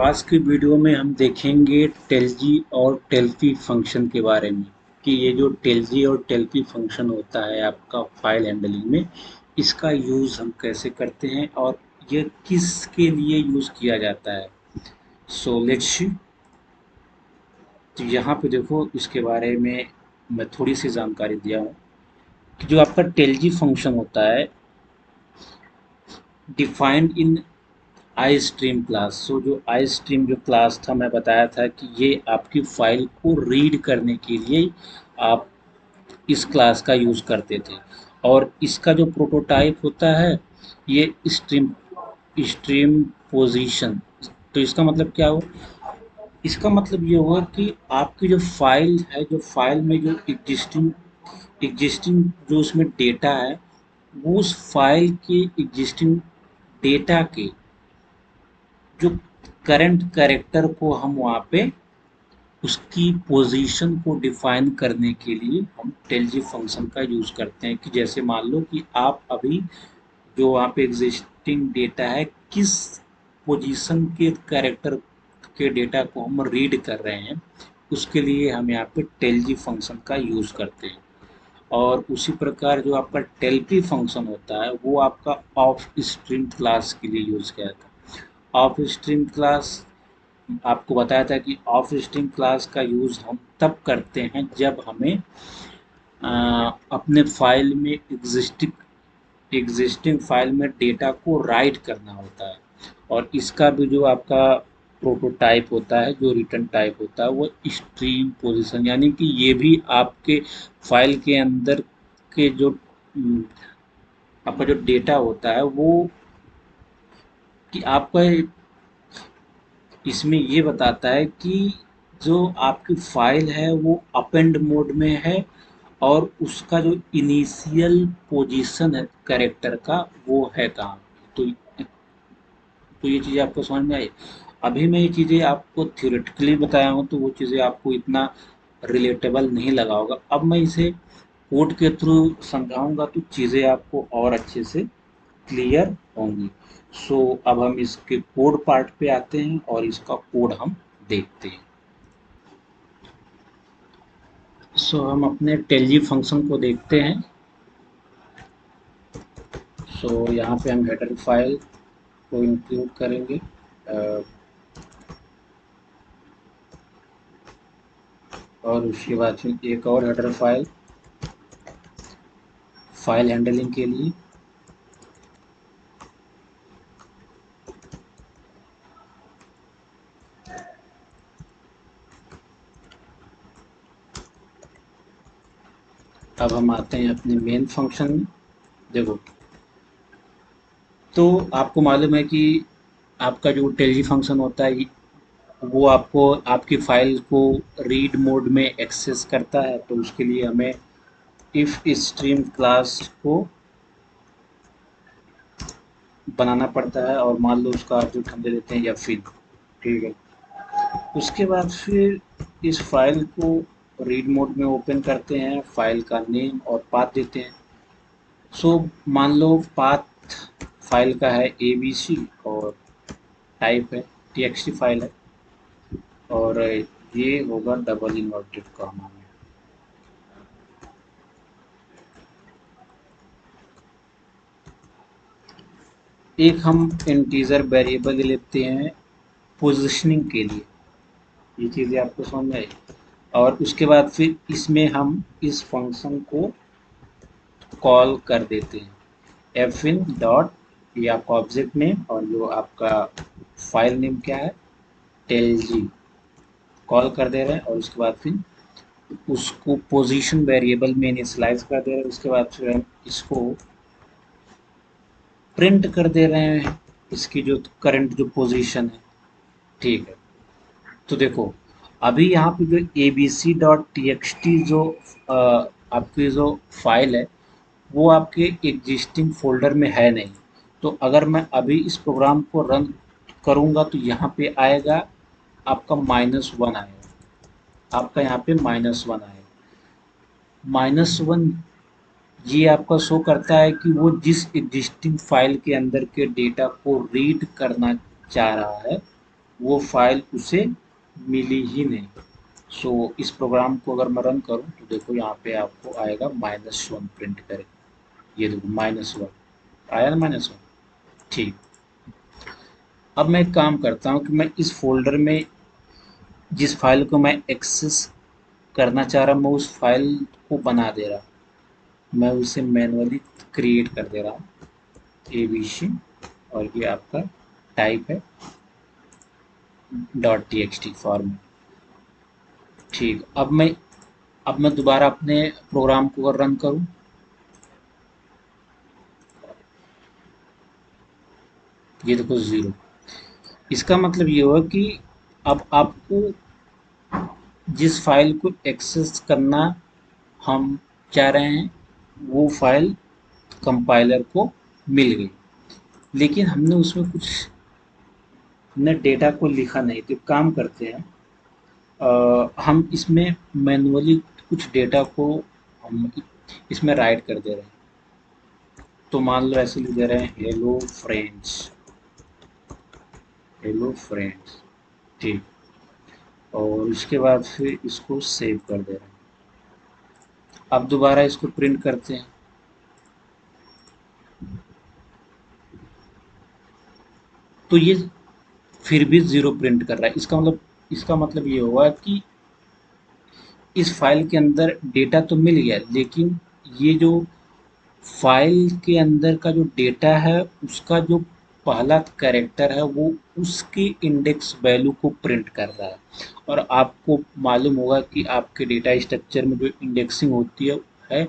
आज की वीडियो में हम देखेंगे टेलजी और टेलपी फंक्शन के बारे में कि ये जो टेलजी और टेलपी फंक्शन होता है आपका फाइल हैंडलिंग में, इसका यूज़ हम कैसे करते हैं और ये किसके लिए यूज़ किया जाता है। Let's see. तो यहाँ पे देखो, इसके बारे में मैं थोड़ी सी जानकारी दिया हूँ कि जो आपका टेलजी फंक्शन होता है defined in I stream class. जो आई स्ट्रीम जो क्लास था, मैं बताया था कि ये आपकी फाइल को रीड करने के लिए आप इस क्लास का यूज़ करते थे। और इसका जो प्रोटोटाइप होता है ये स्ट्रीम स्ट्रीम पोजीशन। तो इसका मतलब क्या हो, इसका मतलब ये होगा कि आपकी जो फाइल है, जो फाइल में जो एग्जिस्टिंग एग्जिस्टिंग जो उसमें डेटा है, वो उस फाइल के एग्जिस्टिंग डेटा के जो करंट कैरेक्टर को हम वहाँ पे उसकी पोजीशन को डिफाइन करने के लिए हम टेलजी फंक्शन का यूज़ करते हैं। कि जैसे मान लो कि आप अभी जो वहाँ पे एग्जिस्टिंग डेटा है, किस पोजीशन के कैरेक्टर के डेटा को हम रीड कर रहे हैं, उसके लिए हम यहाँ पे टेलजी फंक्शन का यूज़ करते हैं। और उसी प्रकार जो आपका टेलपी फंक्शन होता है वो आपका ऑफ स्ट्रीम क्लास के लिए यूज़ किया जाता है। ऑफ स्ट्रीम क्लास आपको बताया था कि ऑफ स्ट्रीम क्लास का यूज़ हम तब करते हैं जब हमें अपने फाइल में एग्जिस्टिंग फाइल में डेटा को राइट करना होता है। और इसका भी जो आपका प्रोटोटाइप होता है, जो रिटर्न टाइप होता है, वो स्ट्रीम पोजीशन, यानी कि ये भी आपके फाइल के अंदर के जो आपका जो डेटा होता है वो कि आपका इसमें ये बताता है कि जो आपकी फाइल है वो अपेंड मोड में है और उसका जो इनिशियल पोजीशन है कैरेक्टर का वो है कहाँ। तो ये चीज़ें आपको समझ में आई। अभी मैं ये चीज़ें आपको थ्योरेटिकली बताया हूँ तो वो चीज़ें आपको इतना रिलेटेबल नहीं लगा होगा। अब मैं इसे कोड के थ्रू समझाऊंगा तो चीज़ें आपको और अच्छे से क्लियर होंगी। अब हम इसके कोड पार्ट पे आते हैं और इसका कोड हम देखते हैं। हम अपने टेलजी फंक्शन को देखते हैं। यहाँ पे हम हेडर फाइल को इंक्लूड करेंगे। और उसके बाद फिर एक और हेडर फाइल फाइल हैंडलिंग के लिए। अब हम आते हैं अपने मेन फंक्शन में। देखो, तो आपको मालूम है कि आपका जो टेलजी फंक्शन होता है वो आपको आपकी फाइल को रीड मोड में एक्सेस करता है। तो उसके लिए हमें इफ स्ट्रीम क्लास को बनाना पड़ता है और मान लो उसका आर्ग्यूमेंट हम दे देते हैं या फिर, ठीक है। उसके बाद फिर इस फाइल को रीड मोड में ओपन करते हैं, फाइल का नेम और पाथ देते हैं। मान लो पाथ फाइल का है ABC और टाइप है TXT फाइल है और ये होगा डबल इन्वर्टेड कॉमा में। एक हम इंटीजर वेरिएबल लेते हैं पोजीशनिंग के लिए। ये चीज़ें आपको समझ में आई। और उसके बाद फिर इसमें हम इस फंक्शन को कॉल कर देते हैं fin डॉट, ये आपका ऑब्जेक्ट नेम और जो आपका फाइल नेम क्या है टेलजी, कॉल कर दे रहे हैं। और उसके बाद फिर उसको पोजीशन वेरिएबल में इनिशियलाइज कर दे रहे हैं। उसके बाद फिर हम इसको प्रिंट कर दे रहे हैं इसकी जो करंट जो पोजीशन है, ठीक है। तो देखो, अभी यहाँ पे जो abc.txt जो आपकी जो फाइल है वो आपके एग्जिस्टिंग फोल्डर में है नहीं। तो अगर मैं अभी इस प्रोग्राम को रन करूँगा तो यहाँ पे आएगा आपका -1 आएगा, आपका यहाँ पे -1 आएगा। -1 ये आपका शो करता है कि वो जिस एग्जिस्टिंग फाइल के अंदर के डेटा को रीड करना चाह रहा है वो फाइल उसे मिली ही नहीं। सो इस प्रोग्राम को अगर मैं रन करूं तो देखो यहाँ पे आपको आएगा -1 प्रिंट करे। ये देखो -1 आया ना, -1। ठीक। अब मैं एक काम करता हूँ कि मैं इस फोल्डर में जिस फाइल को मैं एक्सेस करना चाह रहा हूँ मैं उस फाइल को बना दे रहा हूँ। मैं उसे मैनुअली क्रिएट कर दे रहा हूँ, ABC, और ये आपका टाइप है .txt फॉर्मेट। ठीक। अब मैं दोबारा अपने प्रोग्राम को अगर रन करूँ, ये देखो 0। इसका मतलब ये हुआ कि अब आपको जिस फाइल को एक्सेस करना हम चाह रहे हैं वो फाइल कंपाइलर को मिल गई, लेकिन हमने डेटा को लिखा नहीं। तो एक काम करते हैं, हम इसमें मैनुअली कुछ डेटा को हम इसमें राइट कर दे रहे हैं। तो मान लो ऐसे लिख दे रहे हैं हेलो फ्रेंड्स। ठीक। और उसके बाद फिर इसको सेव कर दे रहे हैं। अब दोबारा इसको प्रिंट करते हैं। तो ये फिर भी 0 प्रिंट कर रहा है। इसका मतलब ये हुआ कि इस फाइल के अंदर डेटा तो मिल गया, लेकिन ये जो फाइल के अंदर का जो डेटा है उसका जो पहला कैरेक्टर है वो उसकी इंडेक्स वैल्यू को प्रिंट कर रहा है। और आपको मालूम होगा कि आपके डेटा स्ट्रक्चर में जो इंडेक्सिंग होती है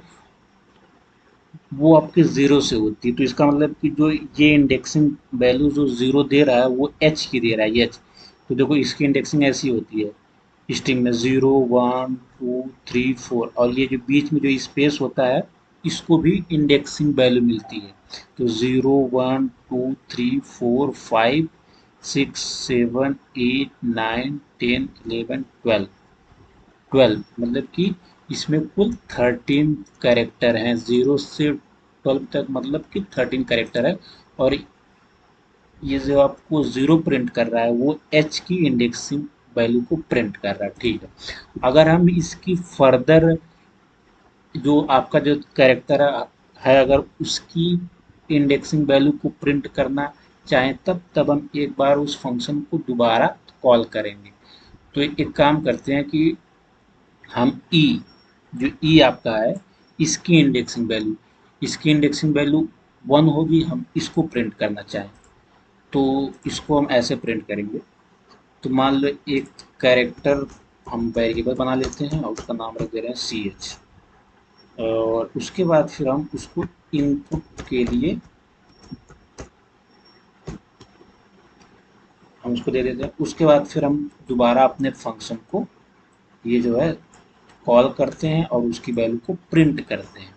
वो आपके ज़ीरो से होती है। तो इसका मतलब कि जो ये इंडेक्सिंग वैल्यू जो ज़ीरो दे रहा है वो एच की दे रहा है, एच। तो देखो इसकी इंडेक्सिंग ऐसी होती है स्ट्रिंग में 0 1 2 3 4, और ये जो बीच में जो स्पेस होता है इसको भी इंडेक्सिंग वैल्यू मिलती है। तो 0 1 2 3 4 5 6 7 8 9 10 11 12। 12 मतलब कि इसमें कुल 13 कैरेक्टर हैं, 0 से 12 तक मतलब कि 13 कैरेक्टर है। और ये जो आपको 0 प्रिंट कर रहा है वो एच की इंडेक्सिंग वैल्यू को प्रिंट कर रहा है। ठीक है। अगर हम इसकी फर्दर जो आपका जो कैरेक्टर है अगर उसकी इंडेक्सिंग वैल्यू को प्रिंट करना चाहें तब हम एक बार उस फंक्शन को दोबारा कॉल करेंगे। तो एक काम करते हैं कि हम जो आपका है इसकी इंडेक्सिंग वैल्यू 1 होगी, हम इसको प्रिंट करना चाहें तो इसको हम ऐसे प्रिंट करेंगे। तो मान लो एक कैरेक्टर हम वेरिएबल बना लेते हैं और उसका नाम रख दे रहे हैं CH। और उसके बाद फिर हम उसको इनपुट के लिए हम उसको दे देते हैं। उसके बाद फिर हम दोबारा अपने फंक्शन को ये जो है कॉल करते हैं और उसकी वैल्यू को प्रिंट करते हैं।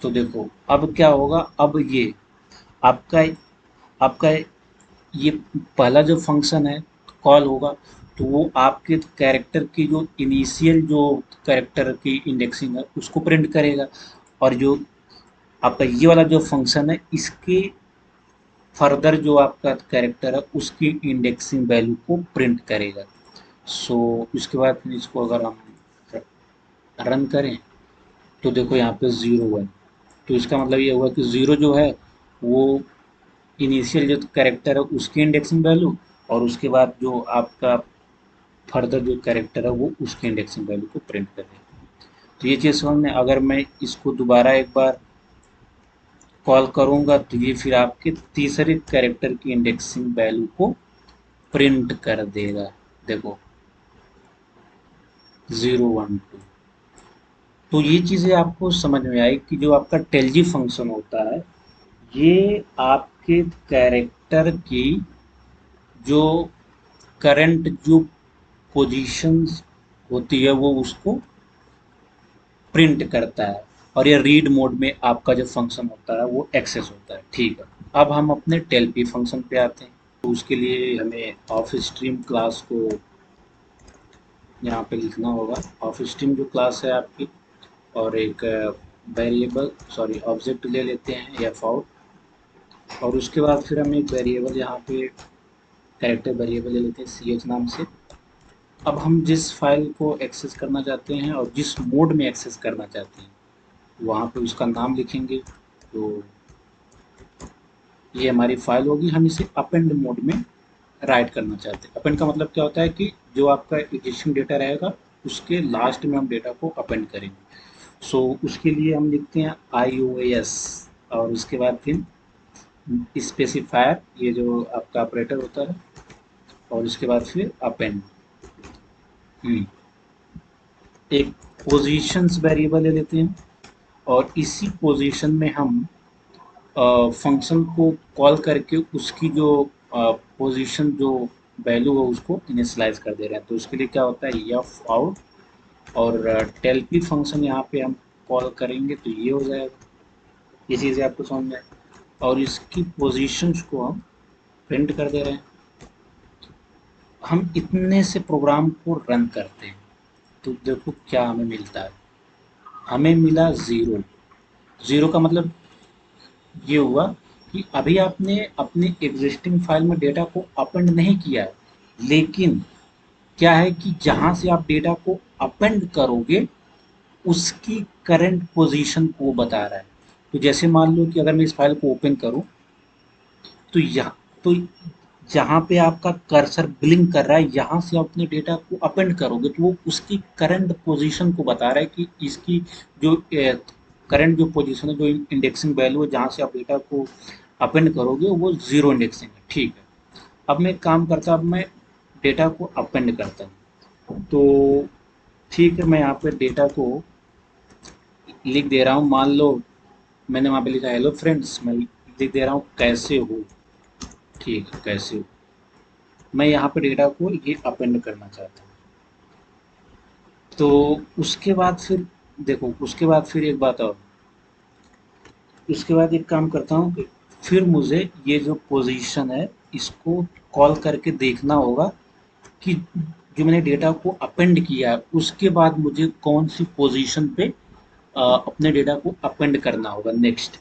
तो देखो अब क्या होगा, अब ये आपका आपका ये पहला जो फंक्शन है कॉल होगा तो वो आपके कैरेक्टर की जो इनिशियल जो कैरेक्टर की इंडेक्सिंग है उसको प्रिंट करेगा। और जो आपका ये वाला जो फंक्शन है इसके फर्दर जो आपका कैरेक्टर है उसकी इंडेक्सिंग वैल्यू को प्रिंट करेगा। सो इसके बाद फिर इसको अगर हम रन करें तो देखो यहाँ पे 0 1। तो इसका मतलब ये हुआ कि 0 जो है वो इनिशियल जो कैरेक्टर है उसकी इंडेक्सिंग वैल्यू, और उसके बाद जो आपका फर्दर जो कैरेक्टर है वो उसकी इंडेक्सिंग वैल्यू को प्रिंट करेगा। तो ये चीज़ समझ में, अगर मैं इसको दोबारा एक बार कॉल करूँगा तो ये फिर आपके तीसरे कैरेक्टर की इंडेक्सिंग वैल्यू को प्रिंट कर देगा। देखो 0 1 2। तो ये चीज़ें आपको समझ में आई कि जो आपका टेलजी फंक्शन होता है ये आपके कैरेक्टर की जो करंट जो पोजीशंस होती है वो उसको प्रिंट करता है, और ये रीड मोड में आपका जो फंक्शन होता है वो एक्सेस होता है। ठीक है। अब हम अपने टेलपी फंक्शन पे आते हैं। तो उसके लिए हमें ऑफ स्ट्रीम क्लास को यहाँ पे लिखना होगा। ऑफ स्ट्रीम जो क्लास है आपकी, और एक वेरिएबल सॉरी ऑब्जेक्ट ले लेते हैं एफ आउट। और उसके बाद फिर हम एक वेरिएबल यहाँ पे कैरेक्टर वेरिएबल ले लेते हैं CH नाम से। अब हम जिस फाइल को एक्सेस करना चाहते हैं और जिस मोड में एक्सेस करना चाहते हैं वहाँ पे उसका नाम लिखेंगे। तो ये हमारी फाइल होगी, हम इसे अपेंड मोड में राइट करना चाहते हैं। अपेंड का मतलब क्या होता है कि जो आपका एग्जिस्टिंग डेटा रहेगा उसके लास्ट में हम डेटा को अपेंड करेंगे। सो उसके लिए हम लिखते हैं IOS और उसके बाद फिर स्पेसिफायर, ये जो आपका ऑपरेटर होता है, और उसके बाद फिर अपेंड। एक पोजीशंस वेरिएबल ले लेते हैं और इसी पोजीशन में हम फंक्शन को कॉल करके उसकी जो पोजीशन जो वैल्यू है उसको इनिशियलाइज कर दे रहे हैं। तो उसके लिए क्या होता है एफ आउट और टेलपी फंक्शन यहाँ पे हम कॉल करेंगे तो ये हो जाएगा। ये चीज़ें आपको समझ में आए और इसकी पोजीशंस को हम प्रिंट कर दे रहे हैं। हम इतने से प्रोग्राम को रन करते हैं तो देखो क्या हमें मिलता है। हमें मिला ज़ीरो। ज़ीरो का मतलब ये हुआ कि अभी आपने अपने एग्जिस्टिंग फाइल में डेटा को अपेंड नहीं किया है, लेकिन क्या है कि जहाँ से आप डेटा को अपेंड करोगे उसकी करंट पोजीशन को बता रहा है। तो जैसे मान लो कि अगर मैं इस फाइल को ओपन करूँ तो यहाँ तो जहाँ पे आपका कर्सर ब्लिंक कर रहा है यहाँ से आप अपने डेटा को अपेंड करोगे तो वो उसकी करंट पोजीशन को बता रहा है कि इसकी जो करंट जो पोजीशन है, जो इंडेक्सिंग वैल्यू है जहाँ से आप डेटा को अपेंड करोगे वो ज़ीरो इंडेक्सिंग है। ठीक है, अब मैं एक काम करता हूँ, अब मैं डेटा को अपेंड करता हूँ। तो ठीक है, मैं यहाँ पे डेटा को लिख दे रहा हूँ। मान लो मैंने वहाँ पे लिखा हेलो फ्रेंड्स, मैं लिख दे रहा हूँ कैसे हो। ठीक है, कैसे हो। मैं यहाँ पे डेटा को ये अपेंड करना चाहता हूँ। तो उसके बाद फिर देखो, उसके बाद फिर एक बात और, उसके बाद एक काम करता हूँ कि फिर मुझे ये जो पोजीशन है इसको कॉल करके देखना होगा कि जो मैंने डेटा को अपेंड किया है उसके बाद मुझे कौन सी पोजीशन पे अपने डेटा को अपेंड करना होगा नेक्स्ट।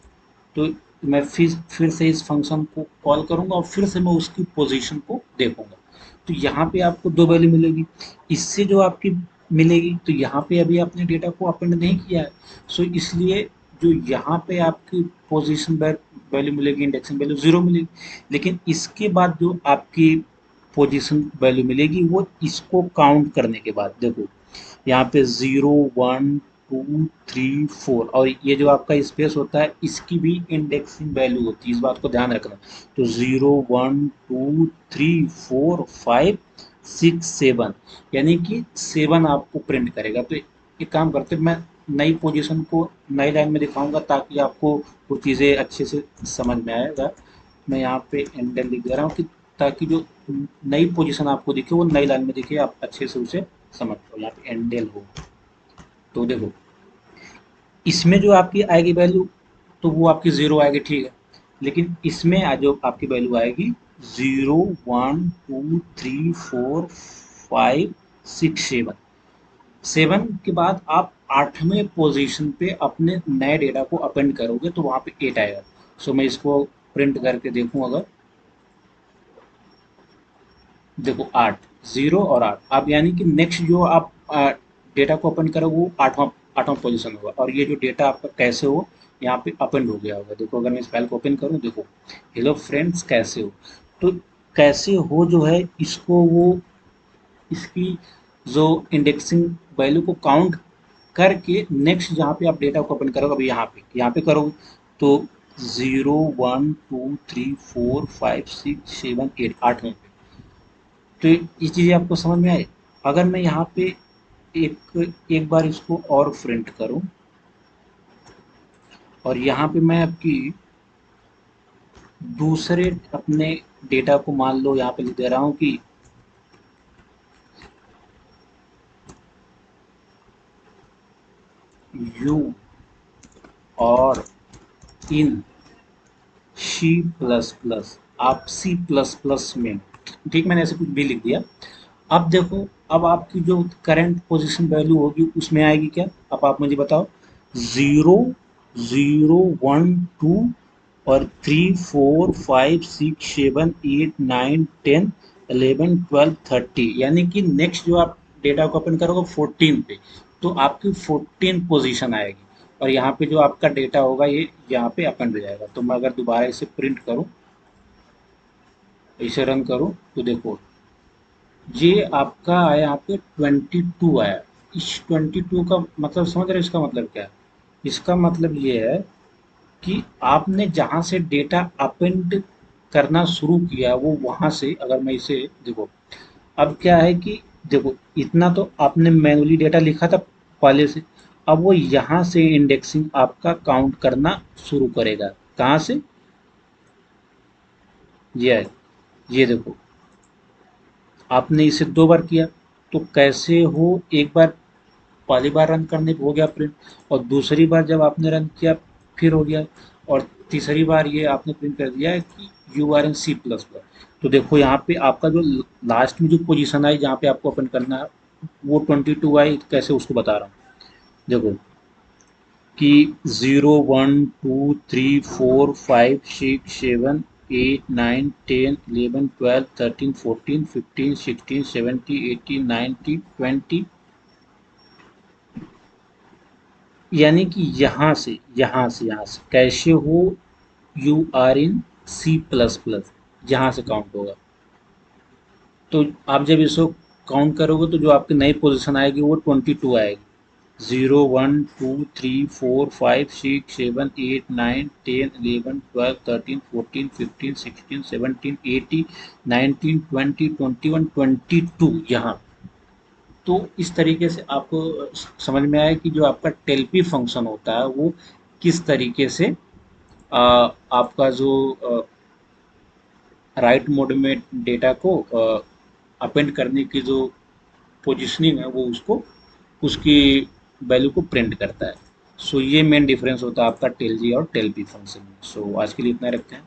तो मैं फिर से इस फंक्शन को कॉल करूँगा और फिर से मैं उसकी पोजीशन को देखूँगा। तो यहाँ पे आपको दो वैल्यू मिलेगी। इससे जो आपकी मिलेगी तो यहाँ पे अभी आपने डेटा को अपेंड नहीं किया है, सो इसलिए जो यहाँ पे आपकी पोजीशन वैल्यू मिलेगी, इंडेक्सिंग वैल्यू ज़ीरो मिलेगी। लेकिन इसके बाद जो आपकी पोजीशन वैल्यू मिलेगी वो इसको काउंट करने के बाद देखो यहाँ पे 0 1 2 3 4 और ये जो आपका स्पेस होता है इसकी भी इंडेक्सिंग वैल्यू होती है, इस बात को ध्यान रखना। तो 0 1 2 3 4 5 6 7 यानी कि 7 आपको प्रिंट करेगा। तो एक काम करते मैं नई पोजीशन को नई लाइन में दिखाऊंगा ताकि आपको वो चीज़ें अच्छे से समझ में आएगा। मैं यहाँ पे एंडल लिख दे रहा हूँ कि ताकि जो नई पोजीशन आपको दिखे वो नई लाइन में दिखे, आप अच्छे से उसे समझ लो। यहाँ पे एंडल हो तो देखो इसमें जो आपकी आएगी वैल्यू तो वो आपकी ज़ीरो आएगी, ठीक है। लेकिन इसमें जो आपकी वैल्यू आएगी 0 1 2 3 4 5 6 7, 7 के बाद आप 8वें पोजीशन पे अपने नए डेटा को अपेंड करोगे तो वहाँ पे 8 आएगा। सो मैं इसको प्रिंट करके देखूँ अगर, देखो 8, 0 और 8। अब यानी कि नेक्स्ट जो आप डेटा को अपेंड करोगे वो आठवां आठवां पोजीशन होगा और ये जो डेटा आपका कैसे हो यहाँ पे अपेंड हो गया होगा। देखो अगर मैं इस फाइल को ओपन करूँ, देखो हेलो फ्रेंड्स कैसे हो। तो कैसे हो जो है इसको वो इसकी जो इंडेक्सिंग वैल्यू को काउंट करके नेक्स्ट जहाँ पे आप डेटा को ओपन करोगे, अभी यहाँ पे करोगे तो 0 1 2 3 4 5 6 7 8 8 में। तो ये चीज़ें आपको समझ में आए। अगर मैं यहाँ पे एक एक बार इसको और प्रिंट करूँ और यहाँ पे मैं आपकी दूसरे अपने डेटा को मान लो यहाँ पे लिख दे रहा हूँ कि यू और इन सी प्लस प्लस, आप सी प्लस प्लस में, ठीक मैंने ऐसे कुछ भी लिख दिया। अब देखो अब आपकी जो करंट पोजीशन वैल्यू होगी उसमें आएगी क्या, अब आप मुझे बताओ। 0 0 1 2 और 3 4 5 6 7 8 9 10 11 12 13, यानी कि नेक्स्ट जो आप डेटा को ओपन करोगे 14 पे, तो आपकी 14 पोजीशन आएगी और यहाँ पे जो आपका डेटा होगा ये यहाँ पे अपेंड हो जाएगा। तो मैं अगर दोबारा इसे प्रिंट करूँ, इसे रन करूँ, तो देखो ये आपका आया, यहाँ पे 22 आया। इस 22 का मतलब समझ रहे हो इसका मतलब क्या है? इसका मतलब ये है कि आपने जहाँ से डेटा अपेंड करना शुरू किया वो वहाँ से, अगर मैं इसे देखो, अब क्या है कि देखो इतना तो आपने मैनुअली डेटा लिखा था पहले से, अब वो यहाँ से इंडेक्सिंग आपका काउंट करना शुरू करेगा। कहाँ से? ये है, ये देखो आपने इसे 2 बार किया, तो कैसे हो, एक बार पहली बार रन करने पे हो गया प्रिंट, और दूसरी बार जब आपने रन किया फिर हो गया, और तीसरी बार ये आपने प्रिंट कर दिया है कि you are in C plus plus. तो देखो यहाँ पे आपका जो लास्ट में जो पोजीशन आई जहाँ पे आपको ओपन करना है वो 22 आई, कैसे उसको बता रहा हूँ। देखो कि 0 1 2 3 4 5 6 7 8 9 10 11 12 13 14 15 16 17 18 19 20, यानी कि यहाँ से कैसे हो, you are in C plus plus, यहाँ से काउंट होगा। तो आप जब इसको काउंट करोगे तो जो आपकी नई पोजीशन आएगी वो 22 आएगी। 0 1 2 3 4 5 6 7 8 9 10 11 12 13 14 15 16 17 18 19 20 21 22 यहाँ। तो इस तरीके से आपको समझ में आया कि जो आपका टेल्पी फंक्शन होता है वो किस तरीके से आपका जो राइट मोड में डेटा को अपेंड करने की जो पोजिशनिंग है वो उसको उसकी वैल्यू को प्रिंट करता है। सो ये मेन डिफरेंस होता है आपका टेल जी और टेल पी फंक्शन में। सो आज के लिए इतना रखते हैं।